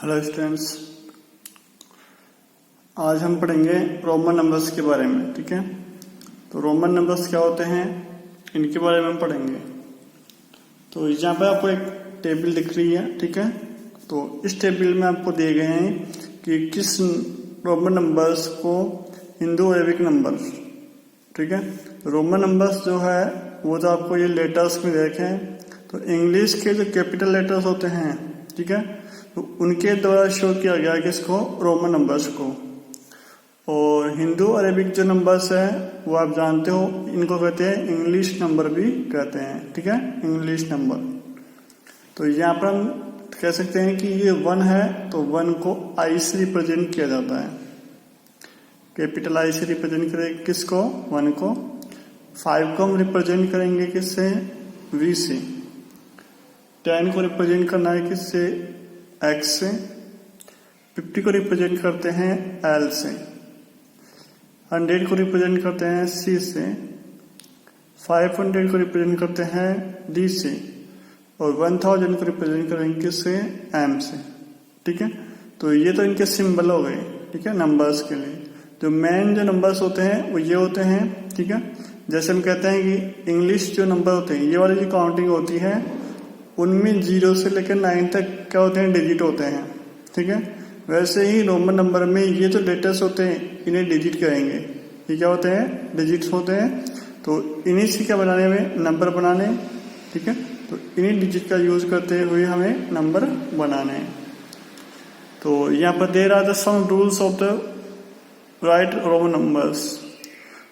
Hello students, आज हम पढ़ेंगे रोमन नंबर्स के बारे में। ठीक है, तो रोमन नंबर्स क्या होते हैं इनके बारे में हम पढ़ेंगे। तो यहाँ पे आपको एक टेबल दिख रही है। ठीक है, तो इस टेबल में आपको दिए गए हैं कि किस रोमन नंबर्स को हिंदू अरेबिक नंबर। ठीक है, रोमन नंबर्स जो है वो तो आपको ये लेटर्स में देखें तो इंग्लिश के जो कैपिटल लेटर्स होते हैं, ठीक है, तो उनके द्वारा शो किया गया किसको, रोमन नंबर्स को। और हिंदू अरेबिक जो नंबर्स है वो आप जानते हो, इनको कहते हैं इंग्लिश नंबर भी कहते हैं। ठीक है, इंग्लिश नंबर। तो यहाँ पर हम कह सकते हैं कि ये 1 है तो 1 को आई से रिप्रेजेंट किया जाता है, कैपिटल आई से रिप्रेजेंट करेंगे किसको, 1 को। 5 को हम रिप्रेजेंट करेंगे किससे, वी से। 10 को रिप्रेजेंट करना है किससे, एक्स से। 50 को रिप्रेजेंट करते हैं एल से। 100 को रिप्रेजेंट करते हैं सी से। 500 को रिप्रेजेंट करते हैं डी से। और 1000 को रिप्रेजेंट करेंगे किससे, एम से। ठीक है, तो ये तो इनके सिंबल हो गए। ठीक है, नंबर्स के लिए जो मेन जो नंबर्स होते हैं वो ये होते हैं। ठीक है, जैसे हम कहते हैं कि इंग्लिश जो नंबर होते हैं, ये वाली जो काउंटिंग होती है उनमें 0 से लेकर 9 तक क्या होते हैं, डिजिट होते हैं। ठीक है, वैसे ही रोमन नंबर में ये जो लेटर्स होते हैं इन्हें डिजिट कहेंगे। ये क्या होते हैं, डिजिट्स होते हैं। तो इन्हीं से क्या बनाने में, नंबर बनाने। ठीक है, तो इन्हीं डिजिट का यूज करते हुए हमें नंबर बनाने हैं। तो यहाँ पर दे रहा था some rules of the right Roman numbers.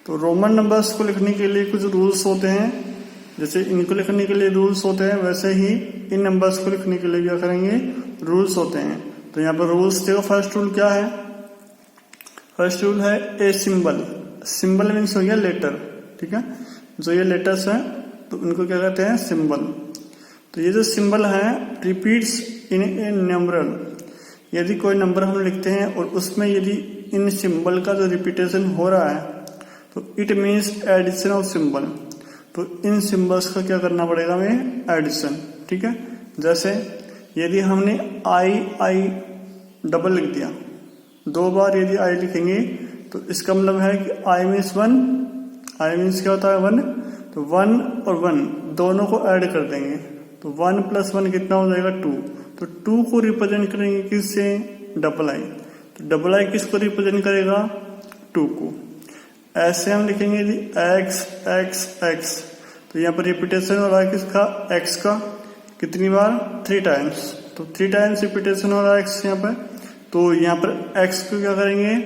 तो रोमन नंबर्स को लिखने के लिए कुछ रूल्स होते हैं। जैसे इनको लिखने के लिए रूल्स होते हैं, वैसे ही इन नंबर्स को लिखने के लिए क्या करेंगे, रूल्स होते हैं। तो यहाँ पर रूल्स देखो, फर्स्ट रूल क्या है, फर्स्ट रूल है ए सिंबल। सिंबल मीन्स हो गया लेटर। ठीक है, जो ये लेटर्स हैं तो उनको क्या कहते हैं, सिंबल। तो ये जो सिंबल है रिपीट्स इन ए नंबरल। यदि कोई नंबर हम लिखते हैं और उसमें यदि इन सिंबल का जो रिपीटेशन हो रहा है तो it means addition of symbol. तो इन सिंबल्स का क्या करना पड़ेगा हमें, एडिशन। ठीक है, जैसे यदि हमने आई डबल लिख दिया, 2 बार यदि आई लिखेंगे तो इसका मतलब है कि आई मीन्स 1। आई मीन्स क्या होता है, 1। तो 1 और 1 दोनों को ऐड कर देंगे तो 1 + 1 कितना हो जाएगा, 2। तो 2 को रिप्रेजेंट करेंगे किससे, डबल आई। तो डबल आई किसको रिप्रेजेंट करेगा, 2 को। ऐसे हम लिखेंगे यदि एक्स एक्स एक्स, तो यहाँ पर रिपीटेशन हो रहा है किसका, एक्स का। कितनी बार, 3 टाइम्स। तो 3 टाइम्स रिपीटेशन हो रहा है एक्स यहाँ पर। तो यहाँ पर एक्स को क्या करेंगे,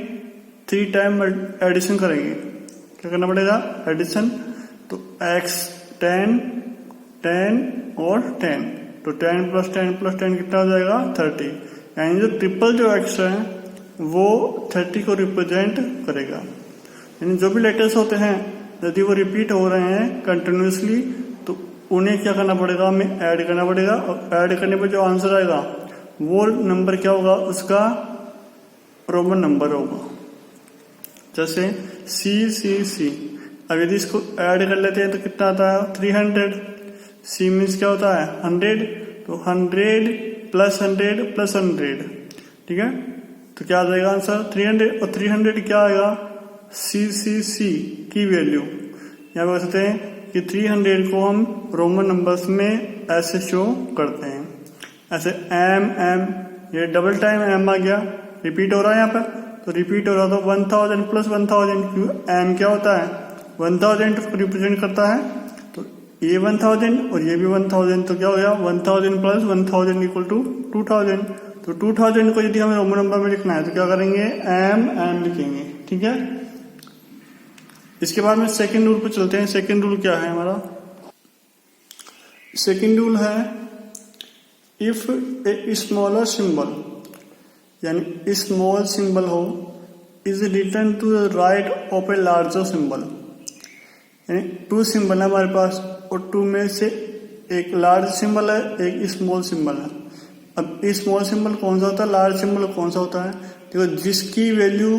3 टाइम एडिशन करेंगे। क्या करना पड़ेगा, एडिशन। तो एक्स 10 10 और 10, तो 10 + 10 + 10 कितना हो जाएगा, 30। यानी जो ट्रिपल जो एक्स है वो 30 को रिप्रेजेंट करेगा। यानी जो भी लेटर्स होते हैं यदि वो रिपीट हो रहे हैं कंटिन्यूसली तो उन्हें क्या करना पड़ेगा, हमें ऐड करना पड़ेगा। और ऐड करने पर जो आंसर आएगा वो नंबर क्या होगा, उसका रोमन नंबर होगा। जैसे सी सी सी, अब यदि इसको ऐड कर लेते हैं तो कितना आता है, 300। सी मीन्स क्या होता है, 100। तो 100 + 100 + 100। ठीक है, तो क्या आ जाएगा आंसर, 300। और 300 क्या आएगा, सी की वैल्यू। यहाँ पर कहते हैं कि 300 को हम रोमन नंबर्स में ऐसे शो करते हैं, ऐसे एम, ये डबल टाइम एम आ गया, रिपीट हो रहा है यहाँ पर। तो रिपीट हो रहा तो 1000 + 1000, क्यों, एम क्या होता है, 1000 को रिप्रेजेंट करता है। तो ये 1000 और ये भी 1000, तो क्या हो गया, 1000 + 1000 = 2000। तो 2000 को यदि हमें रोमन नंबर में लिखना है तो क्या करेंगे, एम लिखेंगे। ठीक है, इसके बाद में सेकंड रूल पे चलते हैं। सेकंड रूल क्या है हमारा, सेकंड रूल है इफ ए स्मॉलर सिंबल, यानी स्मॉल सिंबल हो, is return to the right of a larger symbol. यानी 2 सिंबल है हमारे पास और 2 में से एक लार्ज सिंबल है, एक स्मॉल सिंबल है। अब स्मॉल सिंबल कौन सा होता है, लार्ज सिंबल कौन सा होता है, देखो जिसकी वैल्यू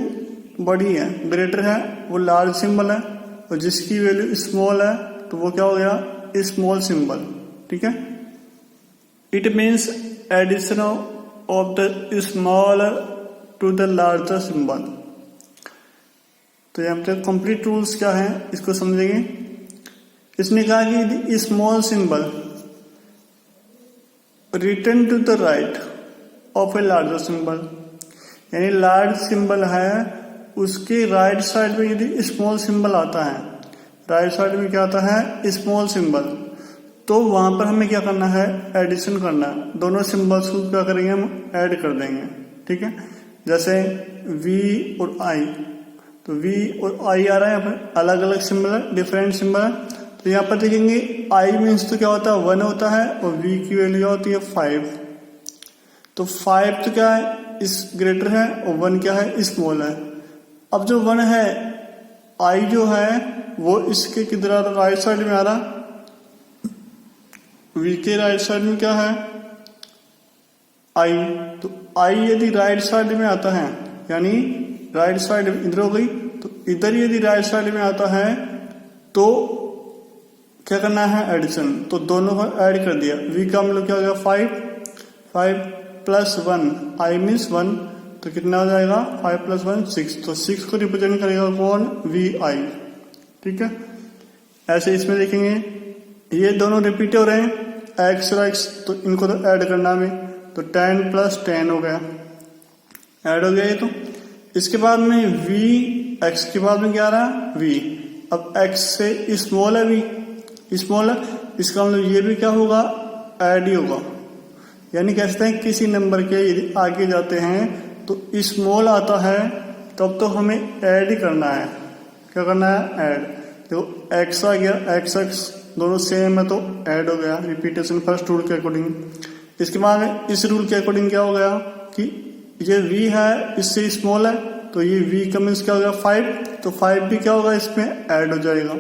बड़ी है, ग्रेटर है, वो लार्ज सिंबल है। और जिसकी वैल्यू स्मॉल है तो वो क्या हो गया, स्मॉल सिंबल। ठीक है, it means addition of of the small to the larger symbol. तो यहाँ पे कंप्लीट रूल्स क्या है इसको समझेंगे। इसने कहा कि small symbol return to the right of a larger symbol, यानी लार्ज सिंबल है उसके राइट साइड में यदि स्मॉल सिंबल आता है, राइट साइड में क्या आता है स्मॉल सिंबल, तो वहां पर हमें क्या करना है एडिशन करना है। दोनों सिंबल्स को क्या करेंगे हम ऐड कर देंगे, ठीक है। जैसे V और I, तो V और I आ रहा है यहाँ पर अलग अलग सिंबल है, डिफरेंट सिंबल है। तो यहाँ पर देखेंगे I मीन्स तो क्या होता है 1 होता है और V की वैल्यू क्या होती है 5। तो 5 तो क्या है इस ग्रेटर है और 1 क्या है स्मॉल है। अब जो 1 है I जो है वो इसके किधर आ रहा, राइट साइड में आ रहा, V के राइट साइड में क्या है I। तो I यदि राइट साइड में आता है, यानी राइट साइड इधर हो गई, तो इधर यदि राइट साइड में आता है तो क्या करना है एडिशन। तो दोनों को ऐड कर दिया। V का मतलब क्या हो गया 5 प्लस 1 I मीन्स 1, तो कितना हो जाएगा 5 प्लस 1 6। तो 6 को रिप्रेजेंट करेगा कौन VI, ठीक है। ऐसे इसमें देखेंगे ये दोनों रिपीट हो रहे हैं x और x, तो इनको तो ऐड करना हमें। तो 10 प्लस 10 हो गया, ऐड हो गया ये। तो इसके बाद में v, x के बाद में क्या आ रहा v। अब x से स्मॉल है v, स्मॉल है, इसका मतलब ये भी क्या होगा ऐड ही होगा। यानी कहते हैं किसी नंबर के यदि आगे जाते हैं तो स्मॉल आता है तब तो हमें ऐड ही करना है। क्या करना है ऐड। तो x आ गया, x दोनों सेम है तो ऐड हो गया रिपीटेशन फर्स्ट रूल के अकॉर्डिंग। इसके बाद इस रूल के अकॉर्डिंग क्या हो गया कि ये v है इससे स्मॉल है, तो ये v का मीन्स क्या हो गया 5, तो 5 भी क्या होगा इसमें ऐड हो जाएगा।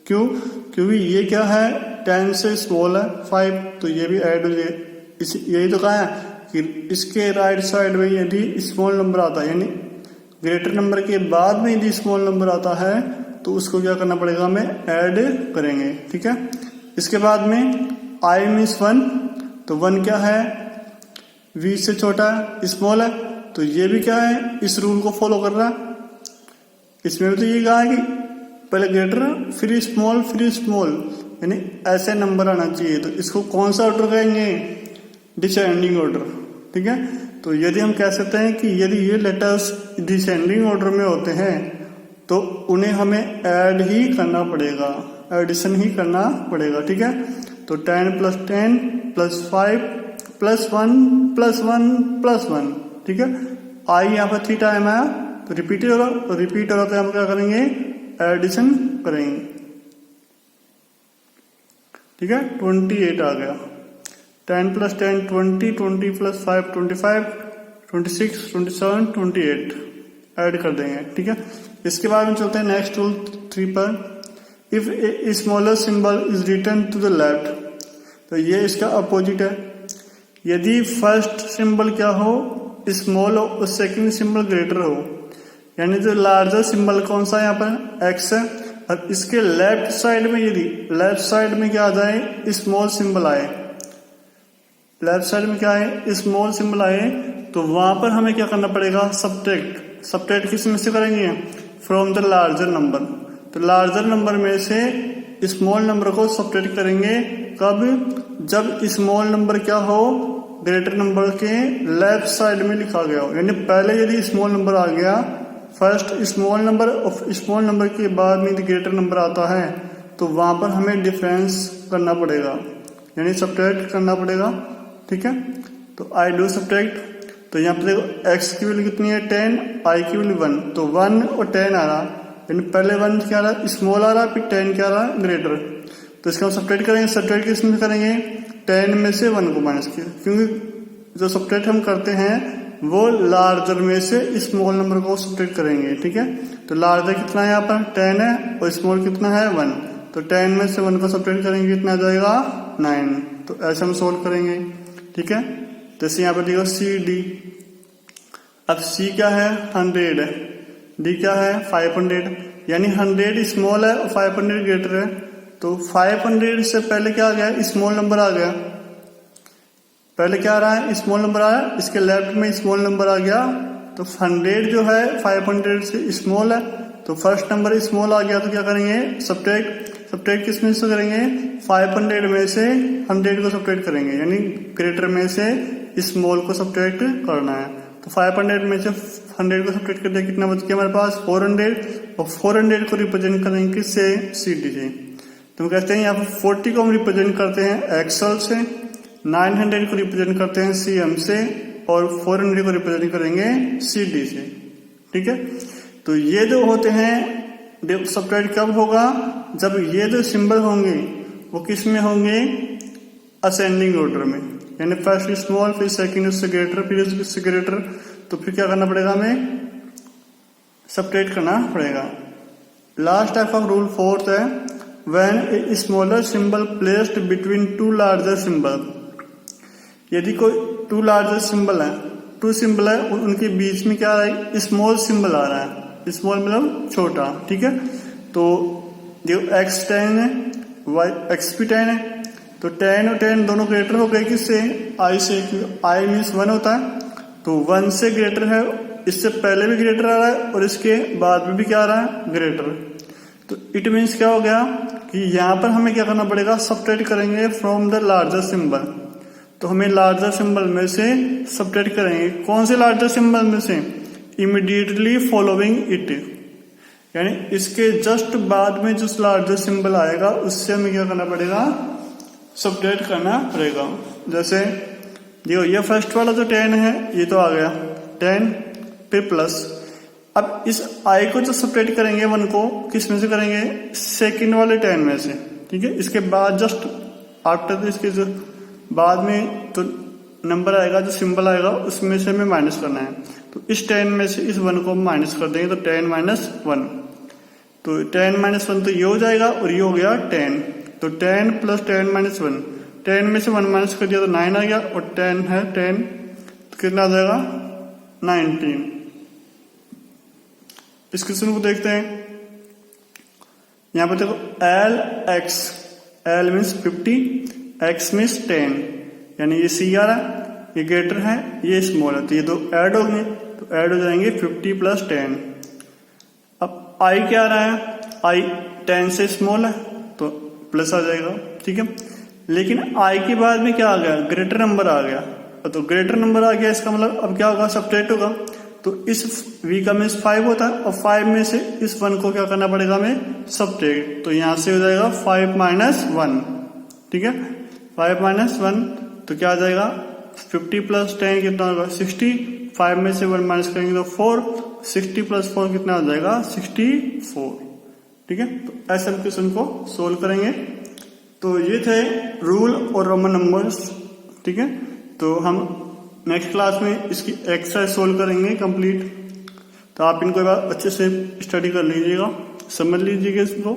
क्यों, क्योंकि ये क्या है 10 से स्मॉल है 5, तो ये भी ऐड हो जाएगा। यही तो कहा है कि इसके राइट साइड में यदि स्मॉल नंबर आता है, यानी ग्रेटर नंबर के बाद में यदि स्मॉल नंबर आता है तो उसको क्या करना पड़ेगा हमें ऐड करेंगे, ठीक है। इसके बाद में I मीन्स 1, तो 1 क्या है V से छोटा है स्मॉल है, तो ये भी क्या है इस रूल को फॉलो कर रहा है। इसमें भी तो ये कहा है कि पहले ग्रेटर फिर स्मॉल, यानी ऐसे नंबर आना चाहिए। तो इसको कौन सा ऑर्डर कहेंगे डिसेंडिंग ऑर्डर, ठीक है। तो यदि हम कह सकते हैं कि यदि ये लेटर्स डिसेंडिंग ऑर्डर में होते हैं तो उन्हें हमें ऐड ही करना पड़ेगा, एडिशन ही करना पड़ेगा, ठीक है। तो 10 plus 10 plus 5 plus 1 plus 1 plus 1, ठीक है। I यहाँ पर 3 टाइम आया तो रिपीट हो रहा, तो रिपीट हो रहा तो हम क्या करेंगे एडिशन करेंगे, ठीक है। 28 आ गया, 10 प्लस 10 20, 20 प्लस 5 25, 26 27 28 ऐड कर देंगे, ठीक है। इसके बाद में चलते हैं नेक्स्ट रूल 3 पर। If a smaller symbol is return to the left, तो ये इसका अपोजिट है। यदि फर्स्ट सिंबल क्या हो स्मॉल हो और सेकंड सिंबल ग्रेटर हो, यानी जो लार्जर सिंबल कौन सा यहाँ पर x है, और इसके लेफ्ट साइड में यदि लेफ्ट साइड में क्या आ जाए स्मॉल सिंबल आए, लेफ्ट साइड में क्या है स्मॉल सिंबल आए, तो वहां पर हमें क्या करना पड़ेगा सब्ट्रैक्ट किस में से करेंगे फ्रॉम द लार्जर नंबर। तो लार्जर नंबर में से स्मॉल नंबर को सब्ट्रैक्ट करेंगे कब, जब स्मॉल नंबर क्या हो ग्रेटर नंबर के लेफ्ट साइड में लिखा गया हो। यानी पहले यदि स्मॉल नंबर आ गया फर्स्ट स्मॉल नंबर और स्मॉल नंबर के बाद में यदि ग्रेटर नंबर आता है तो वहां पर हमें डिफरेंस करना पड़ेगा, यानी सब्ट्रैक्ट करना पड़ेगा, ठीक है। तो आई डू सब्ट्रैक्ट। तो यहाँ पर देखो x की वैल्यू कितनी है 10, I की वैल्यू 1, तो 1 और 10 आ रहा, यानी पहले 1 क्या आ रहा स्मॉल आ रहा, फिर 10 क्या आ रहा ग्रेटर। तो इसका हम सब्ट्रैक्ट करेंगे, सब्ट्रैक्ट किस में करेंगे 10 में से 1 को माइनस किया, क्योंकि जो सब्ट्रैक्ट हम करते हैं वो लार्जर में से स्मॉल नंबर को सब्ट्रैक्ट करेंगे, ठीक है। तो लार्जर कितना है यहाँ पर 10 है और स्मॉल कितना है 1, तो 10 में से 1 को सब्ट्रैक्ट करेंगे कितना आ जाएगा 9। तो ऐसे हम सोल्व करेंगे, ठीक है। जैसे यहाँ पर देखो CD, अब C क्या है 100 है, D क्या है 500, यानी 100 स्मॉल है और 500 ग्रेटर है। तो 500 से पहले क्या आ गया स्मॉल नंबर आ गया, पहले क्या आ रहा है, स्मॉल नंबर आ रहा है, इसके लेफ्ट में स्मॉल नंबर आ गया, तो 100 जो है 500 से स्मॉल है, तो फर्स्ट नंबर स्मॉल आ गया, तो क्या करेंगे, सब्ट्रैक्ट किस में से करेंगे, 500 में से 100 को सब्ट्रैक्ट करेंगे, यानी ग्रेटर में से स्मॉल को सब्ट्रैक्ट करना है। तो 500 में से 100 को सब्ट्रैक्ट करते कितना बच गया हमारे पास, 400, और 400 को रिप्रेजेंट करेंगे किससे, CD से। तो हम कहते हैं यहाँ पर 40 को हम रिप्रेजेंट करते हैं एक्सल से, 900 को रिप्रेजेंट करते हैं CM से, और 400 को रिप्रेजेंट करेंगे CD से। ठीक है, तो ये जो होते हैं सब्ट्रैक्ट कब होगा, जब ये जो सिंबल होंगे वो किस में होंगे, असेंडिंग ऑर्डर में, यानी फर्स्ट स्मॉल, फिर सेकंड उससे ग्रेटर, फिर उससे ग्रेटर, तो फिर क्या करना पड़ेगा, हमें सब्ट्रैक्ट करना पड़ेगा। Last type of rule 4th है, when A smaller symbol placed between two larger symbol. यदि कोई टू लार्जर सिंबल है, टू सिंबल है, उनके बीच में क्या आ रहा है, स्मॉल सिंबल आ रहा है, स्मॉल मतलब छोटा। ठीक है, तो जो x10 है, xp10 है, तो 10 और 10 दोनों ग्रेटर हो गए किससे, I से, I मीन्स 1 होता है, तो 1 से ग्रेटर है, इससे पहले भी ग्रेटर आ रहा है और इसके बाद में भी क्या आ रहा है, ग्रेटर। तो इट मीन्स क्या हो गया कि यहाँ पर हमें क्या करना पड़ेगा, सब्ट्रैक्ट करेंगे फ्रॉम द लार्जर सिंबल। तो हमें लार्जर सिंबल में से सब्ट्रैक्ट करेंगे, कौन से लार्जर सिंबल में से, इमीडिएटली फॉलोइंग इट, यानी इसके जस्ट बाद में जो लार्जर सिंबल आएगा उससे हमें क्या करना पड़ेगा, सब्ट्रैक्ट करना पड़ेगा। जैसे ये फर्स्ट वाला जो 10 है ये तो आ गया 10, फिर प्लस, अब इस I को जो सब्ट्रैक्ट करेंगे 1 को किस में से करेंगे, सेकंड वाले 10 में से। ठीक है, इसके बाद जस्ट आफ्टर, इसके जो बाद में तो नंबर आएगा, जो सिंबल आएगा उसमें से हमें माइनस करना है, तो इस 10 में से इस 1 को माइनस कर देंगे, तो 10 माइनस 1, तो 10 माइनस 1 तो ये हो जाएगा, और ये हो गया 10, तो 10 प्लस 10 माइनस 1, 10 में से 1 माइनस कर दिया तो 9 आ गया, और 10 है 10, तो कितना आ जाएगा, 19। इस क्वेश्चन को देखते हैं, यहाँ पे देखो LX, L means 50, X means 10, यानी ये C आ रहा है, ये ग्रेटर है, ये स्मॉल है, तो ये दो ऐड होंगे, तो ऐड हो जाएंगे 50 प्लस 10। अब I क्या आ रहा है, I 10 से स्मॉल है, तो प्लस आ जाएगा। ठीक है, लेकिन I के बाद में क्या आ गया, ग्रेटर नंबर आ गया, तो ग्रेटर नंबर आ गया, इसका मतलब अब क्या होगा, सब्ट्रैक्ट होगा, तो इस V का मीन्स 5 होता है, और 5 में से इस 1 को क्या करना पड़ेगा हमें, सब्ट्रैक्ट, तो यहां से हो जाएगा 5 माइनस 1। ठीक है, 5 माइनस 1, तो क्या आ जाएगा, 50 प्लस 10 कितना होगा, 60, 5 में से 1 माइनस करेंगे तो 4, 60 प्लस 4 कितना आ जाएगा, 64। ठीक है, तो ऐसे हम क्वेश्चन को सोल्व करेंगे। तो ये थे रूल और रोमन नंबर्स। ठीक है, तो हम नेक्स्ट क्लास में इसकी एक्सरसाइज सोल्व करेंगे कंप्लीट, तो आप इनको अच्छे से स्टडी कर लीजिएगा, समझ लीजिएगा इसको।